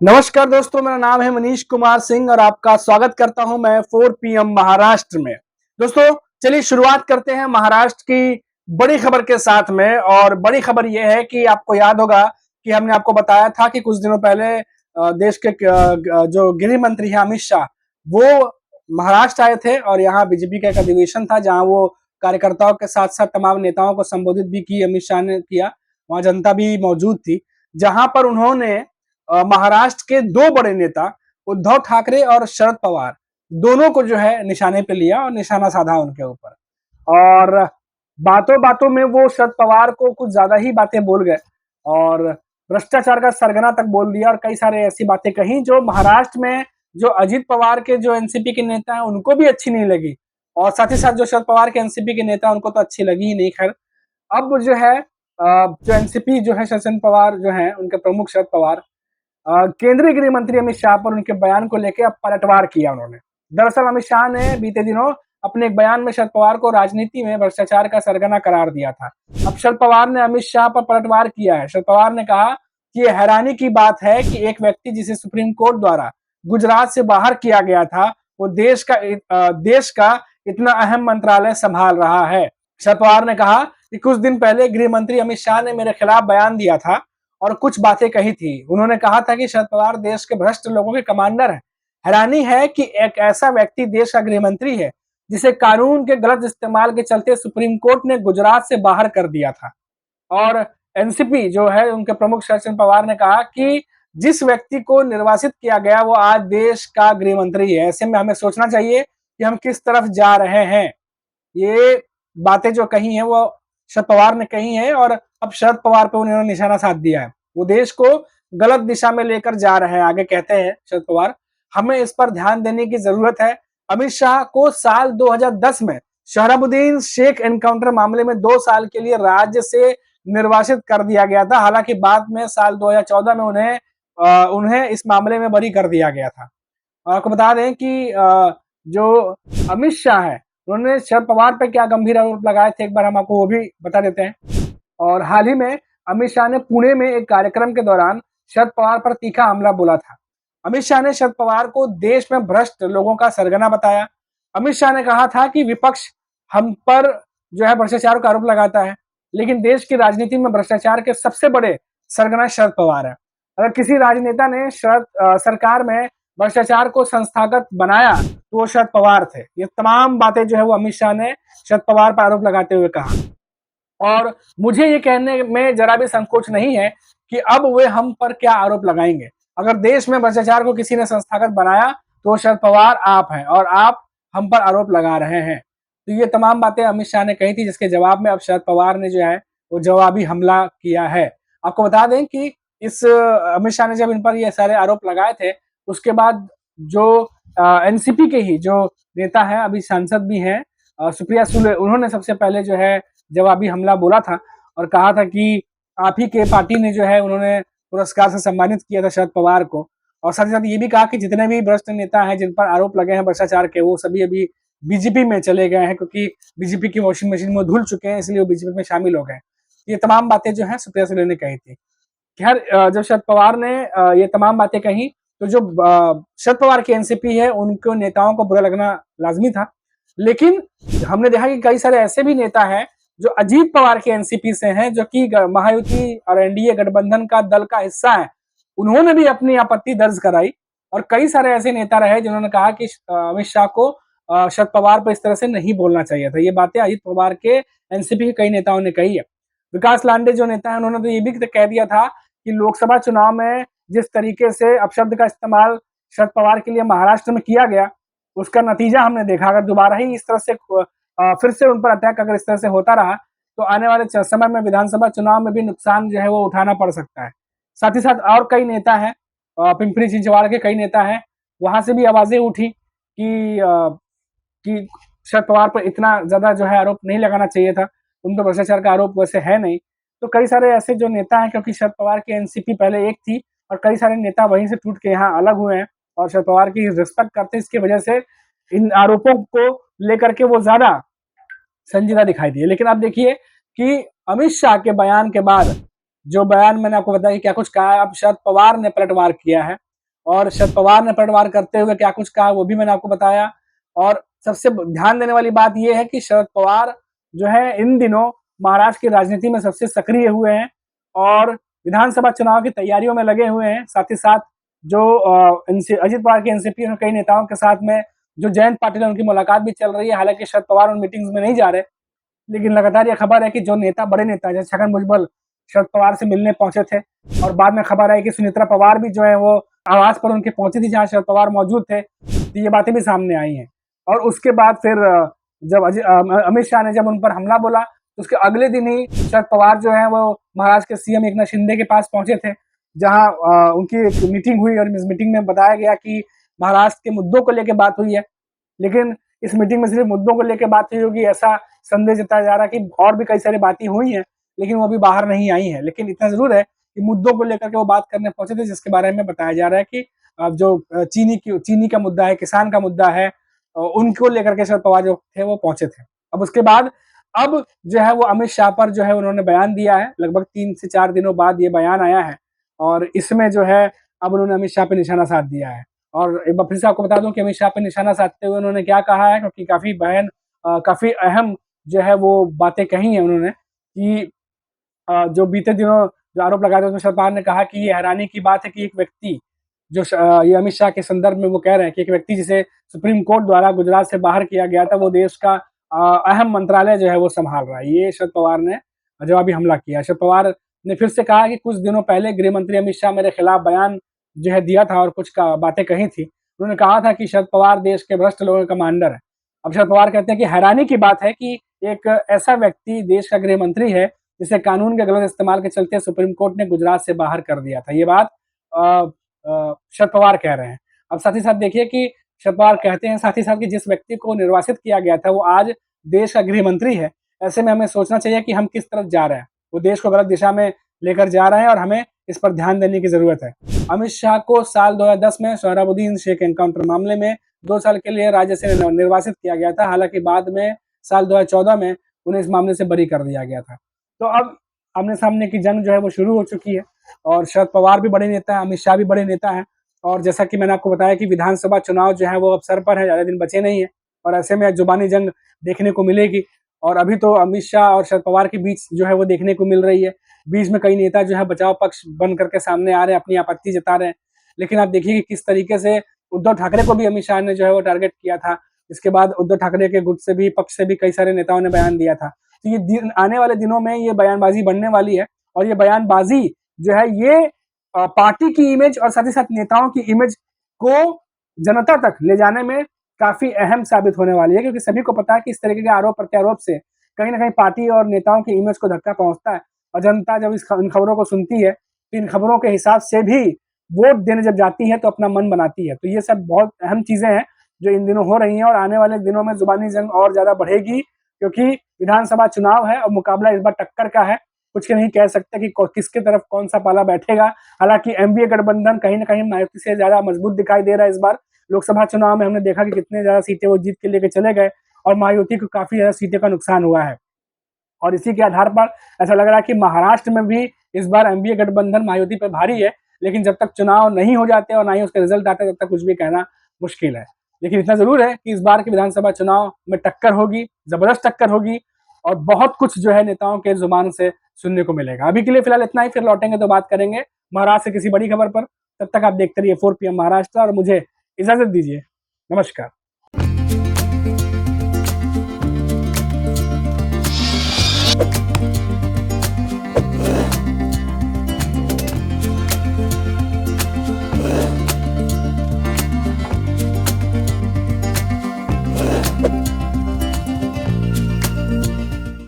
नमस्कार दोस्तों, मेरा नाम है मनीष कुमार सिंह और आपका स्वागत करता हूं मैं 4 PM महाराष्ट्र में। दोस्तों, चलिए शुरुआत करते हैं महाराष्ट्र की बड़ी खबर के साथ में। और बड़ी खबर यह है कि आपको याद होगा कि हमने आपको बताया था कि कुछ दिनों पहले देश के जो गृह मंत्री हैं अमित शाह, वो महाराष्ट्र आए थे और यहाँ बीजेपी का एक अधिवेशन था जहां वो कार्यकर्ताओं के साथ साथ तमाम नेताओं को संबोधित भी की, अमित शाह ने किया। वहां जनता भी मौजूद थी, जहां पर उन्होंने महाराष्ट्र के दो बड़े नेता उद्धव ठाकरे और शरद पवार दोनों को जो है निशाने पे लिया और निशाना साधा उनके ऊपर। और बातों बातों में वो शरद पवार को कुछ ज्यादा ही बातें बोल गए और भ्रष्टाचार का सरगना तक बोल दिया और कई सारे ऐसी बातें कही जो महाराष्ट्र में जो अजीत पवार के जो एनसीपी के नेता हैं उनको भी अच्छी नहीं लगी, और साथ ही साथ जो शरद पवार के एनसीपी के नेता उनको तो अच्छी लगी ही नहीं। खैर, अब जो है जो एनसीपी जो है शरद पवार जो है उनके प्रमुख शरद पवार केंद्रीय गृह मंत्री अमित शाह पर उनके बयान को लेकर अब पलटवार किया उन्होंने। दरअसल अमित शाह ने बीते दिनों अपने एक बयान में शरद पवार को राजनीति में भ्रष्टाचार का सरगना करार दिया था। अब शरद पवार ने अमित शाह पर पलटवार किया है। शरद पवार ने कहा कि यह हैरानी की बात है कि एक व्यक्ति जिसे सुप्रीम कोर्ट द्वारा गुजरात से बाहर किया गया था, वो देश का इतना अहम मंत्रालय संभाल रहा है। शरद पवार ने कहा कि कुछ दिन पहले गृह मंत्री अमित शाह ने मेरे खिलाफ बयान दिया था और कुछ बातें कही थी। उन्होंने कहा था कि शरद पवार देश के भ्रष्ट लोगों के कमांडर हैं। हैरानी है कि एक ऐसा व्यक्ति देश का गृह मंत्री है जिसे कानून के गलत इस्तेमाल के चलते सुप्रीम कोर्ट ने गुजरात से बाहर कर दिया था। और एनसीपी जो है उनके प्रमुख शरद पवार ने कहा कि जिस व्यक्ति को निर्वासित किया गया वो आज देश का गृह मंत्री है। ऐसे में हमें सोचना चाहिए कि हम किस तरफ जा रहे हैं। ये बातें जो कही हैं वो शरद पवार ने कही है और अब शरद पवार पे उन्होंने निशाना साध दिया है। वो देश को गलत दिशा में लेकर जा रहे हैं। आगे कहते हैं शरद पवार, हमें इस पर ध्यान देने की जरूरत है। अमित शाह को साल 2010 में शहराबुद्दीन शेख एनकाउंटर मामले में 2 साल के लिए राज्य से निर्वासित कर दिया गया था। हालांकि बाद में साल 2014 में उन्हें इस मामले में बरी कर दिया गया था। आपको बता दें कि जो अमित शाह है उन्होंने शरद पवार पर क्या गंभीर आरोप लगाए थे, एक बार हम आपको वो भी बता देते हैं। और हाल ही में अमित शाह ने पुणे में एक कार्यक्रम के दौरान शरद पवार पर तीखा हमला बोला था। अमित शाह ने शरद पवार को देश में भ्रष्ट लोगों का सरगना बताया। अमित शाह ने कहा था कि विपक्ष हम पर जो है भ्रष्टाचार का आरोप लगाता है, लेकिन देश की राजनीति में भ्रष्टाचार के सबसे बड़े सरगना शरद पवार है। अगर किसी राजनेता ने सरकार में भ्रष्टाचार को संस्थागत बनाया तो वो शरद पवार थे। ये तमाम बातें जो है वो अमित शाह ने शरद पवार पर आरोप लगाते हुए कहा। और मुझे ये कहने में जरा भी संकोच नहीं है कि अब वे हम पर क्या आरोप लगाएंगे। अगर देश में भ्रष्टाचार को किसी ने संस्थागत बनाया तो शरद पवार आप हैं और आप हम पर आरोप लगा रहे हैं। तो ये तमाम बातें अमित शाह ने कही थी, जिसके जवाब में अब शरद पवार ने जो है वो जवाबी हमला किया है। आपको बता दें कि इस अमित शाह ने जब इन पर ये सारे आरोप लगाए थे उसके बाद जो एनसीपी के ही जो नेता हैं, अभी सांसद भी हैं, सुप्रिया सुले, उन्होंने सबसे पहले जो है जवाबी हमला बोला था और कहा था कि आप ही के पार्टी ने जो है उन्होंने पुरस्कार से सम्मानित किया था शरद पवार को। और साथ ही साथ ये भी कहा कि जितने भी भ्रष्ट नेता हैं जिन पर आरोप लगे हैं भ्रष्टाचार के, वो सभी अभी बीजेपी में चले गए हैं, क्योंकि बीजेपी की वॉशिंग मशीन में धुल चुके हैं, इसलिए वो बीजेपी में शामिल हो गए। ये तमाम बातें जो है सुप्रिया सुले ने कही थी। खैर, जब शरद पवार ने ये तमाम बातें कही तो जो शरद पवार की एनसीपी है उनको नेताओं को बुरा लगना लाजमी था। लेकिन हमने देखा कि कई सारे ऐसे भी नेता हैं जो अजीत पवार के एनसीपी से हैं, जो कि महायुति और एनडीए गठबंधन का दल का हिस्सा है। उन्होंने भी अपनी आपत्ति दर्ज कराई और कई सारे ऐसे नेता रहे जिन्होंने कहा कि अमित शाह को शरद पवार पर इस तरह से नहीं बोलना चाहिए था। ये बातें अजीत पवार के एनसीपी के कई नेताओं ने कही है। विकास लांडे जो नेता है उन्होंने तो ये भी कह दिया था कि लोकसभा चुनाव में जिस तरीके से अपशब्द का इस्तेमाल शरद पवार के लिए महाराष्ट्र में किया गया, उसका नतीजा हमने देखा। अगर दोबारा ही इस तरह से फिर से उन पर अटैक अगर इस तरह से होता रहा तो आने वाले समय में विधानसभा चुनाव में भी नुकसान जो है वो उठाना पड़ सकता है। साथ ही साथ और कई नेता हैं, पिंपरी चिंचवाड़ के कई नेता हैं, वहां से भी आवाजें उठी कि शरद पवार पर इतना ज्यादा जो है आरोप नहीं लगाना चाहिए था, उन पर भ्रष्टाचार का आरोप वैसे है नहीं। तो कई सारे ऐसे जो नेता हैं, क्योंकि शरद पवार की एनसीपी पहले एक थी और कई सारे नेता वहीं से टूट के यहाँ अलग हुए हैं और शरद पवार की रिस्पेक्ट करते हैं, इसकी वजह से इन आरोपों को लेकर के वो ज्यादा संजीदा दिखाई दिए। लेकिन अब देखिए कि अमित शाह के बयान के बाद, जो बयान मैंने आपको बताया कि क्या कुछ कहा है, अब शरद पवार ने पलटवार किया है और शरद पवार ने पलटवार करते हुए क्या कुछ कहा वो भी मैंने आपको बताया। और सबसे ध्यान देने वाली बात यह है कि शरद पवार जो है इन दिनों महाराष्ट्र की राजनीति में सबसे सक्रिय हुए हैं और विधानसभा चुनाव की तैयारियों में लगे हुए हैं। साथ ही साथ जो अजित पवार के एनसीपी और कई नेताओं के साथ में जो जयंत पाटिल है उनकी मुलाकात भी चल रही है। हालांकि शरद पवार उन मीटिंग्स में नहीं जा रहे, लेकिन लगातार ये खबर है कि जो नेता बड़े नेता जैसे छगन भुजबल शरद पवार से मिलने पहुंचे थे और बाद में खबर आई कि सुनेत्रा पवार भी जो है वो आवास पर उनके पहुंची थी जहां शरद पवार मौजूद थे, तो ये बातें भी सामने आई हैं। और उसके बाद फिर जब अमित शाह ने जब उन पर हमला बोला तो उसके अगले दिन ही शरद पवार जो है वो महाराष्ट्र के सीएम एकनाथ शिंदे के पास पहुंचे थे, जहां उनकी एक मीटिंग हुई और इस मीटिंग में बताया गया कि महाराष्ट्र के मुद्दों को लेकर बात हुई है। लेकिन इस मीटिंग में सिर्फ मुद्दों को लेकर बात हुई होगी ऐसा संदेश जताया जा रहा है कि और भी कई सारी बातें हुई हैं, लेकिन वो अभी बाहर नहीं आई हैं। लेकिन इतना जरूर है कि मुद्दों को लेकर के वो बात करने पहुंचे थे, जिसके बारे में बताया जा रहा है कि जो चीनी का मुद्दा है, किसान का मुद्दा है, उनको लेकर के शरद पवार जो थे वो पहुंचे थे। अब उसके बाद अब जो है वो अमित शाह पर जो है उन्होंने बयान दिया है। लगभग 3 से 4 दिनों बाद ये बयान आया है और इसमें जो है अब उन्होंने अमित शाह पे निशाना साध दिया है। और एक बार फिर से आपको बता दूं कि अमित शाह पे निशाना साधते हुए उन्होंने क्या कहा है, क्योंकि काफी अहम जो है वो बातें कही हैं उन्होंने कि जो बीते दिनों जो आरोप लगाए थे उसमें शरद पवार ने कहा कि ये हैरानी की बात है कि एक व्यक्ति जो ये अमित शाह के संदर्भ में वो कह रहे हैं कि एक व्यक्ति जिसे सुप्रीम कोर्ट द्वारा गुजरात से बाहर किया गया था वो देश का अहम मंत्रालय जो है वो संभाल रहा है। ये शरद पवार ने जवाबी हमला किया। शरद पवार ने फिर से कहा कि कुछ दिनों पहले गृह मंत्री अमित शाह मेरे खिलाफ बयान जो है दिया था और कुछ बातें कही थी। उन्होंने कहा था कि शरद पवार देश के भ्रष्ट लोगों का कमांडर है। अब शरद पवार कहते हैं कि हैरानी की बात है कि एक ऐसा व्यक्ति देश का गृह मंत्री है जिसे कानून के गलत इस्तेमाल के चलते सुप्रीम कोर्ट ने गुजरात से बाहर कर दिया था। ये बात शरद पवार कह रहे हैं। अब साथ ही साथ देखिए कि शरद पवार कहते हैं साथ ही साथ कि जिस व्यक्ति को निर्वासित किया गया था वो आज देश का गृह मंत्री है। ऐसे में हमें सोचना चाहिए कि हम किस तरफ जा रहे हैं। वो देश को गलत दिशा में लेकर जा रहे हैं और हमें इस पर ध्यान देने की जरूरत है। अमित शाह को साल 2010 में सोहराबुद्दीन शेख एनकाउंटर मामले में 2 साल के लिए राज्य से निर्वासित किया गया था। हालांकि बाद में साल 2014 में उन्हें इस मामले से बरी कर दिया गया था। तो अब आमने सामने की जंग जो है वो शुरू हो चुकी है और शरद पवार भी बड़े नेता हैं, अमित शाह भी बड़े नेता हैं। और जैसा कि मैंने आपको बताया कि विधानसभा चुनाव जो है वो अब सर पर है, ज्यादा दिन बचे नहीं है और ऐसे में जुबानी जंग देखने को मिलेगी। और अभी तो अमित शाह और शरद पवार के बीच जो है वो देखने को मिल रही है। बीच में कई नेता जो है बचाव पक्ष बन करके सामने आ रहे हैं, अपनी आपत्ति जता रहे हैं। लेकिन आप देखिए कि किस तरीके से उद्धव ठाकरे को भी अमित शाह ने जो है वो टारगेट किया था। इसके बाद उद्धव ठाकरे के गुट से भी, पक्ष से भी कई सारे नेताओं ने बयान दिया था। तो ये आने वाले दिनों में ये बयानबाजी बढ़ने वाली है और ये बयानबाजी जो है ये पार्टी की इमेज और साथ ही साथ नेताओं की इमेज को जनता तक ले जाने में काफी अहम साबित होने वाली है, क्योंकि सभी को पता है कि इस तरीके के आरोप प्रत्यारोप से कहीं ना कहीं पार्टी और नेताओं की इमेज को धक्का पहुंचता है और जनता जब इन खबरों को सुनती है तो इन खबरों के हिसाब से भी वोट देने जब जाती है तो अपना मन बनाती है। तो ये सब बहुत अहम चीजें हैं जो इन दिनों हो रही हैं और आने वाले दिनों में जुबानी जंग और ज्यादा बढ़ेगी, क्योंकि विधानसभा चुनाव है और मुकाबला इस बार टक्कर का है। कुछ नहीं कह सकते कि किसके तरफ कौन सा पाला बैठेगा। हालांकि एनडीए गठबंधन कहीं ना कहीं मायावती से ज्यादा मजबूत दिखाई दे रहा है। इस बार लोकसभा चुनाव में हमने देखा कि कितने ज्यादा सीटें वो जीत के लेके चले गए और मायावती को काफी ज्यादा सीटें का नुकसान हुआ है। और इसी के आधार पर ऐसा लग रहा है कि महाराष्ट्र में भी इस बार एनडीए गठबंधन मायावती पर भारी है। लेकिन जब तक चुनाव नहीं हो जाते और ना ही उसके रिजल्ट आते तब तक कुछ भी कहना मुश्किल है। लेकिन इतना जरूर है कि इस बार के विधानसभा चुनाव में टक्कर होगी, जबरदस्त टक्कर होगी और बहुत कुछ जो है नेताओं के जुबान से सुनने को मिलेगा। अभी के लिए फिलहाल इतना ही, फिर लौटेंगे तो बात करेंगे महाराष्ट्र से किसी बड़ी खबर पर। तब तक आप देखते रहिए 4 PM महाराष्ट्र और मुझे इजाजत दीजिए। नमस्कार।